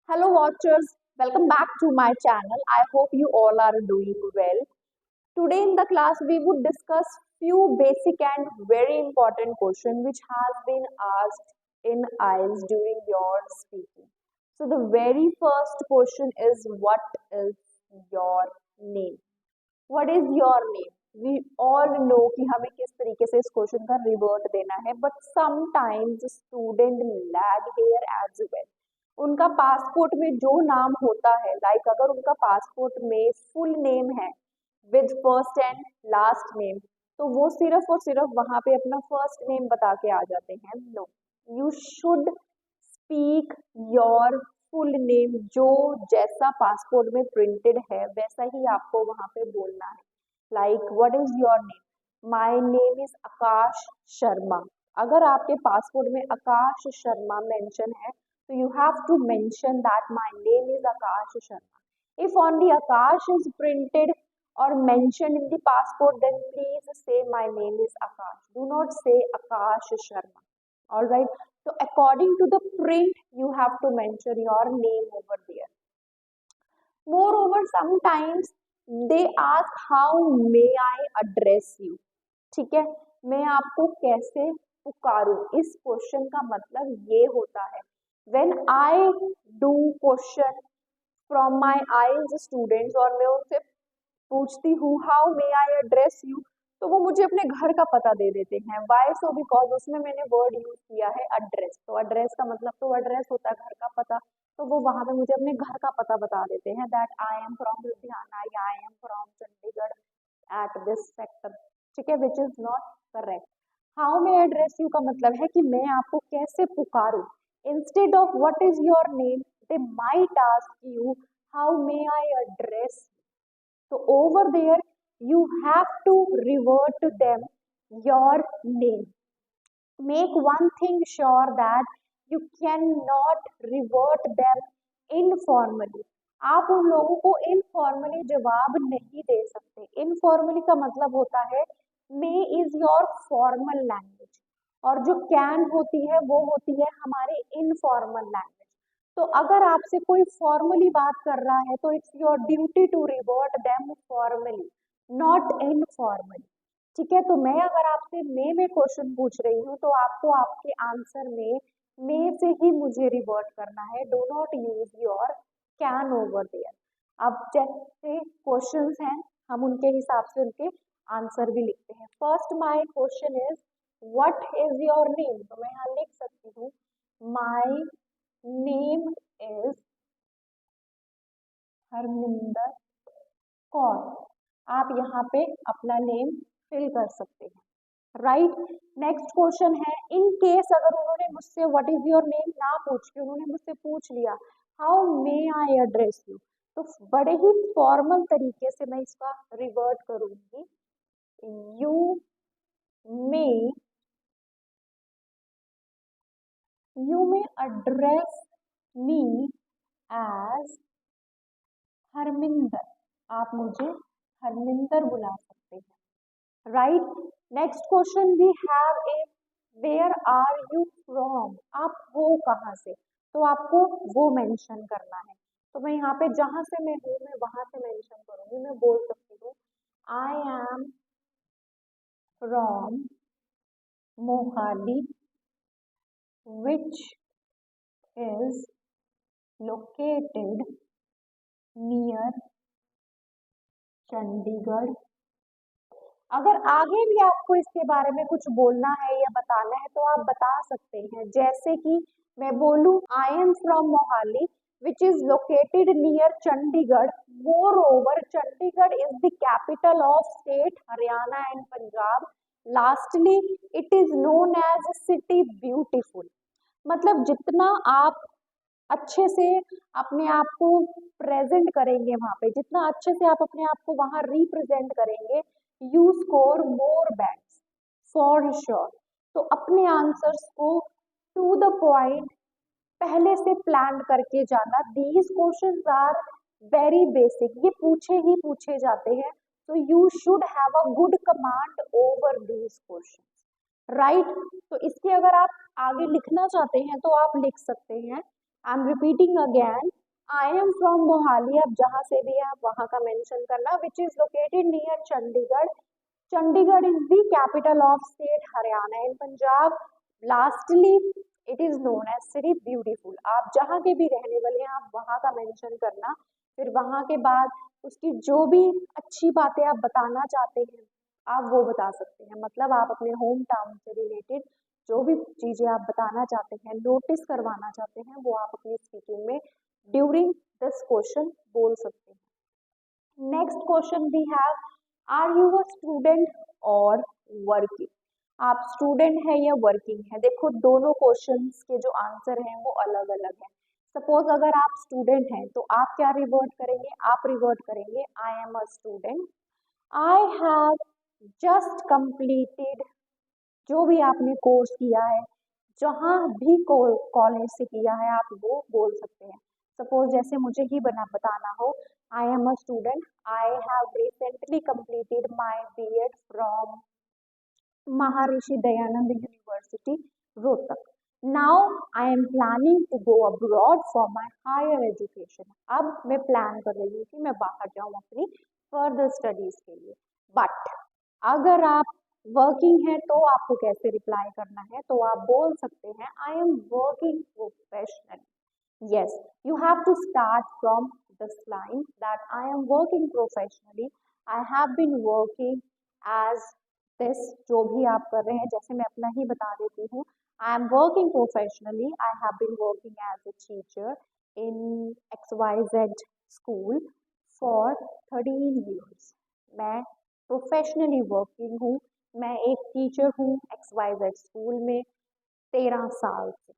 Hello watchers, welcome back to my channel. I hope you all are doing well. Today in the class we would discuss few basic and very important questions which has been asked in IELTS during your speaking. So the very first question is, what is your name? What is your name? We all know कि हमें किस तरीके से इस question का revert देना है, but sometimes student lag here as well. उनका पासपोर्ट में जो नाम होता है, लाइक अगर उनका पासपोर्ट में फुल नेम है with first and last name, तो वो सिर्फ और सिर्फ वहां पे अपना फर्स्ट नेम बता के आ जाते हैं. No, you should speak your full name. जो जैसा पासपोर्ट में प्रिंटेड है वैसा ही आपको वहां पे बोलना है. Like what is your name? My name is Akash Sharma. अगर आपके पासपोर्ट में आकाश शर्मा मेंशन है, so you have to mention that my name is Akash Sharma. If only Akash is printed or mentioned in the passport, then please say my name is Akash. Do not say Akash Sharma. All right. So according to the print, you have to mention your name over there. Moreover, sometimes they ask how may I address you. ठीक है, मैं आपको कैसे पुकारूं. इस question का मतलब ये होता है, when I do question from my IELTS students और मैं उनसे पूछती हूँ how may I address you, तो वो मुझे अपने घर का पता दे देते हैं. why so? because उसमें मैंने वर्ड यूज किया है एड्रेस. तो एड्रेस का मतलब तो एड्रेस होता है घर का पता, तो वो वहां पे मुझे अपने घर का पता बता देते हैं that I am from Ludhiana या I am from Chandigarh at this sector. ठीक है, which is not correct. How may address you का मतलब है कि मैं आपको कैसे पुकारूं. Instead of what is your name, they might ask you how may I address you. So over there you have to revert to them your name. Make one thing sure that you cannot revert them informally. आप उन लोगों को informally जवाब नहीं दे सकते. Informally का मतलब होता है मे इज योर फॉर्मल लैंग्वेज, और जो कैन होती है वो होती है हमारी इनफॉर्मल लैंग्वेज. तो अगर आपसे कोई फॉर्मली बात कर रहा है तो it's your duty to revert them formally, not informally. ठीक है, तो मैं अगर आपसे मे में क्वेश्चन पूछ रही हूँ तो आपको आपके आंसर में मे से ही मुझे रिवर्ट करना है. Do not use your can over there. अब जैसे क्वेश्चंस हैं हम उनके हिसाब से उनके आंसर भी लिखते हैं. First my question is what is your name. तो मैं यहाँ लिख सकती हूँ my name is Harminder Kaur. आप यहाँ पे अपना नेम फिल कर सकते हैं. राइट. नेक्स्ट क्वेश्चन है, इन केस अगर उन्होंने मुझसे व्हाट इज योर नेम ना पूछ के उन्होंने मुझसे पूछ लिया how may I address you, तो बड़े ही फॉर्मल तरीके से मैं इसका रिवर्ट करूंगी. You may address me as Harminder. आप मुझे हरमिंदर बुला सकते हैं. Right. Next question we have is where are you from. आप हो कहाँ से, तो आपको वो मेंशन करना है. तो मैं यहाँ पे जहां से मैं हूँ मैं वहां से मेंशन करूंगी. मैं बोल सकती हूँ आई am from Mohali which is located near Chandigarh. अगर आगे भी आपको इसके बारे में कुछ बोलना है या बताना है तो आप बता सकते हैं. जैसे कि मैं बोलूं आई am from Mohali which is located near Chandigarh. Moreover, Chandigarh is the capital of state Haryana and Punjab. Lastly, it is known as city beautiful. मतलब जितना आप अच्छे से अपने आप को प्रेजेंट करेंगे वहां पे, जितना अच्छे से आप अपने आप को वहां रिप्रेजेंट करेंगे, you score more banks for sure. तो अपने आंसर्स को टू द पॉइंट पहले से प्लान करके जाना. These questions are very basic, ये पूछे ही पूछे जाते हैं. तो you should have a good command over these questions. Right. तो इसके अगर आप आगे लिखना चाहते हैं तो आप लिख सकते हैं. I am repeating again, I am from Mohali, अब जहाँ से भी है आप वहाँ का मेंशन करना, which is located near Chandigarh. Chandigarh is the capital of state Haryana in Punjab. Lastly it is known as city beautiful. आप जहाँ के भी रहने वाले हैं आप वहाँ का मेंशन करना, फिर वहाँ के बाद उसकी जो भी अच्छी बातें आप बताना चाहते हैं आप वो बता सकते हैं। मतलब आप अपने होम टाउन से रिलेटेड जो भी चीजें आप बताना चाहते हैं, नोटिस करवाना चाहते हैं, वो आप अपनी स्पीकिंग में ड्यूरिंग दिस क्वेश्चन बोल सकते हैं। Next question we have, are you a student और वर्किंग। आप स्टूडेंट है या वर्किंग है। देखो दोनों क्वेश्चंस के जो आंसर हैं वो अलग अलग हैं। सपोज अगर आप स्टूडेंट हैं तो आप क्या रिवर्ट करेंगे, आप रिवर्ट करेंगे आई am a student, I have just completed. जो भी आपने कोर्स किया है, जहाँ भी कॉलेज से किया है आप वो बोल सकते हैं। सपोज जैसे मुझे ही बताना हो, I am a student, I have recently completed my BEd from Maharishi Dayanand University, Rohtak. Now I am planning to go abroad for my higher education. अब मैं प्लान कर रही हूँ कि मैं बाहर जाऊँ अपनी फर्दर स्टडीज के लिए। बट अगर आप वर्किंग है तो आपको कैसे रिप्लाई करना है, तो आप बोल सकते हैं I am working professionally. Yes, you have to start from this line that I am working professionally. I have been working as this, जो भी आप कर रहे हैं, जैसे मैं अपना ही बता देती हूँ। I am working professionally. I have been working as a teacher in XYZ school for 13 years. मैं प्रोफेशनली वर्किंग हूँ, मैं एक टीचर हूँ XYZ स्कूल में 13 साल से।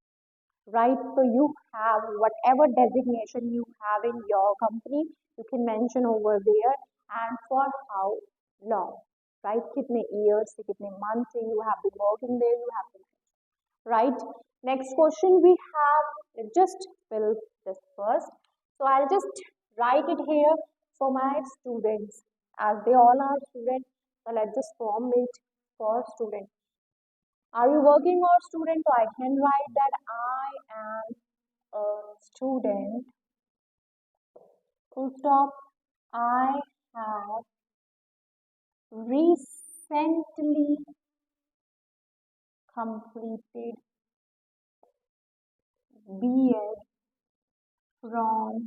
Right, so you have whatever designation you have in your company, you can mention over there, and for how long, right? कितने years से कितने months से you have been working there, you have to mention, right? Next question we have, just fill this first. So I'll just write it here for my students, as they all are students. So let's just form it for students. Are you working or student? So I can write that I am a student. Full stop. I have recently completed B.Ed from.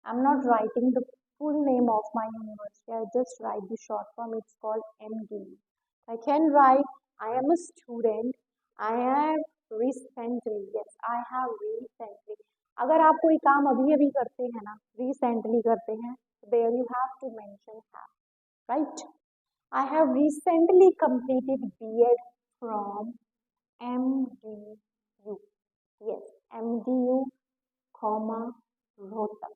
I'm not writing the full name of my university. I just write the short form. It's called MD. I can write I am a student. I have recently. Yes, I have recently. अगर आप कोई काम अभी अभी करते हैं ना, recently करते हैं, there you have to mention have, right? I have recently completed B.Ed from MDU. Yes, MDU, comma, Rohtak.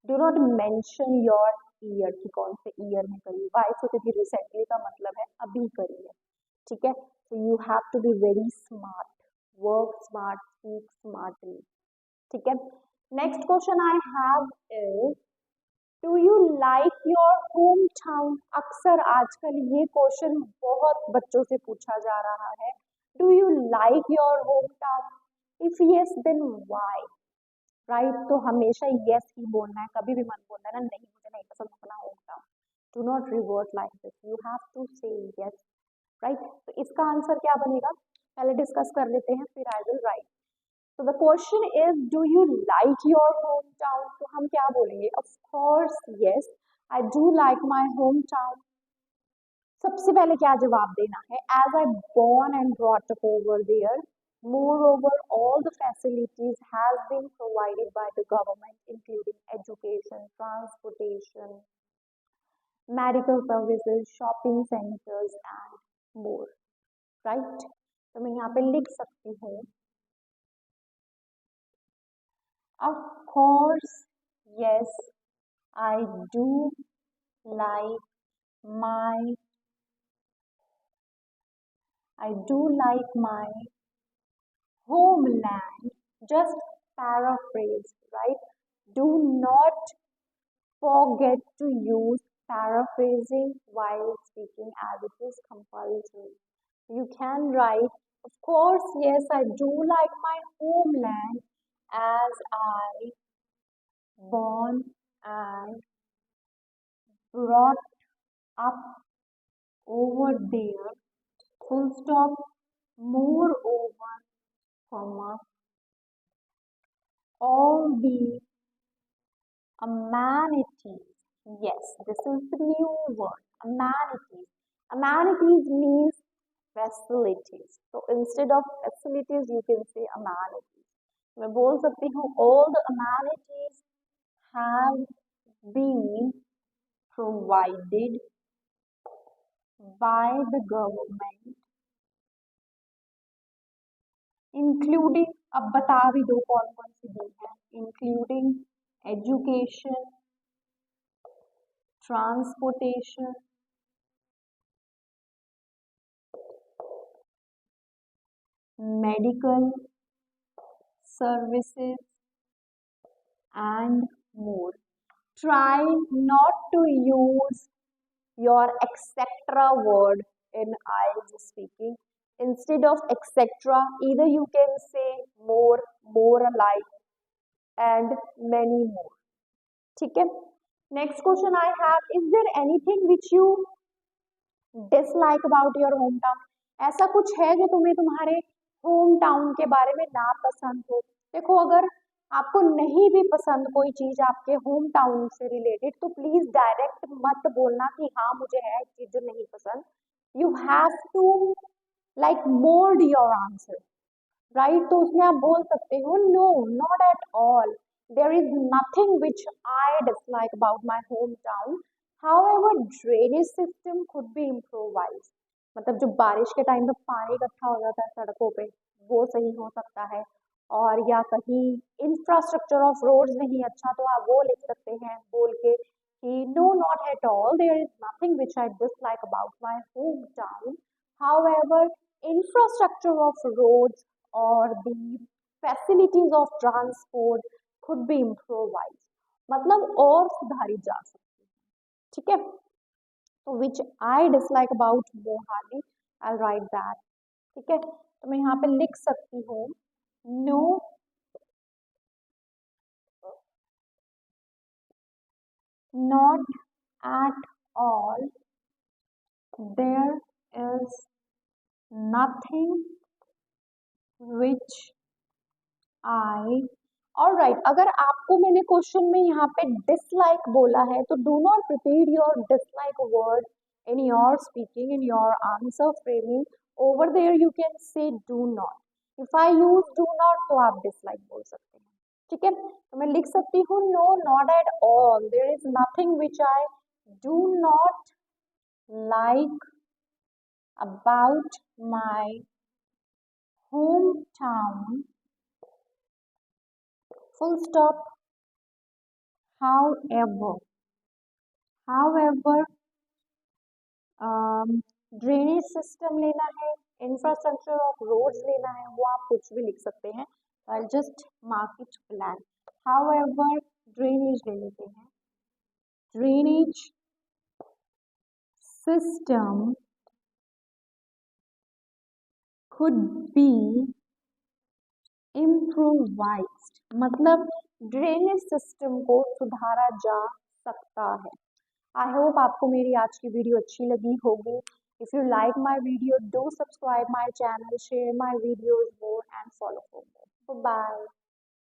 Do not mention your year कि कौन से ईयर में करी। वाई सो, क्योंकि रिसेंटली का मतलब है अभी करी है, ठीक है। So you have to be very smart, work smart, speak smartly, ठीक है। Next question I have is, do you like your home town. अक्सर आजकल ये क्वेश्चन बहुत बच्चों से पूछा जा रहा है, do you like your home town, if yes then why, right. तो हमेशा यस ही बोलना है, कभी भी मत बोलना है ना नहीं मुझे नहीं पसंद अपना home town. Do not revert like this, you have to say yes, right. तो इसका आंसर क्या बनेगा, पहले डिस्कस कर लेते हैं फिर आई विल राइट। तो the question is, do you like your home town. तो हम क्या बोलेंगे, of course yes I do like my home town. सबसे पहले क्या जवाब देना है, as I born and brought up over there. Moreover, all the facilities has been provided by the government, including education, transportation, medical services, shopping centers, and more. Right? तो मैं यहाँ पे लिख सकती हूँ, of course, yes, I do like my homeland. Just paraphrase, right? Do not forget to use paraphrasing while speaking, as it is compulsory. You can write Of course, yes, I do like my homeland as I born and brought up over there. Full stop. Moreover, comma, all the amenities. Yes, this is the new word. Amenities. Amenities means facilities. So instead of facilities, you can say amenities. मैं बोल सकती हूँ all the amenities have been provided by the government, including, अब बता भी दो कौन कौन सी दी है, including education, transportation, medical services, and more. Try not to use your etc. word in IELTS speaking. Instead of etc., either you can say more, more alike, and many more. ठीक है. Next question I have, is there anything which you dislike about your hometown? ऐसा कुछ है जो तुम्हें तुम्हारे home town के बारे में ना पसंद हो? देखो, अगर आपको नहीं भी पसंद कोई चीज आपके होम टाउन से रिलेटेड, तो प्लीज डायरेक्ट मत बोलना कि हाँ मुझे है चीज जो नहीं पसंद. You have to like mould your answer, right? तो उसमें आप बोल सकते हो no, not at all, there is nothing which I dislike about my home town. However, drainage system could be improvised. मतलब जो बारिश के टाइम पे पानी इकट्ठा हो जाता है सड़कों पे, वो सही हो सकता है. और या कहीं इंफ्रास्ट्रक्चर ऑफ रोड्स नहीं अच्छा, तो आप वो लिख सकते हैं बोल के कि no, not at all, there is nothing which I dislike about my home town. However, infrastructure of roads or the facilities of transport could be improvised. मतलब और सुधारी जा सकती है. ठीक है. तो which I dislike about Mohali, I write that. ठीक है. तो मैं यहाँ पे लिख सकती हूँ no, not at all, there is nothing which I. Alright, अगर आपको मैंने क्वेश्चन में यहाँ पे डिसलाइक बोला है, तो do not repeat your dislike word in your speaking, in your answer framing. Over there you can say do not. If I use do not, तो आप डिसलाइक बोल सकते हैं. ठीक है. तो मैं लिख सकती हूँ no, not at all, there is nothing which I do not like about my home town, full stop. However, drainage system लेना है, इंफ्रास्ट्रक्चर ऑफ रोड्स लेना है, वो आप कुछ भी लिख सकते हैं. I just mark it blank. However, drainage ले लेते हैं. Drainage system could be improvised. मतलब ड्रेनेज सिस्टम को सुधारा जा सकता है. आई होप आपको मेरी आज की वीडियो अच्छी लगी होगी. If you like my video, do subscribe my channel, share my videos more and follow for more. Bye bye.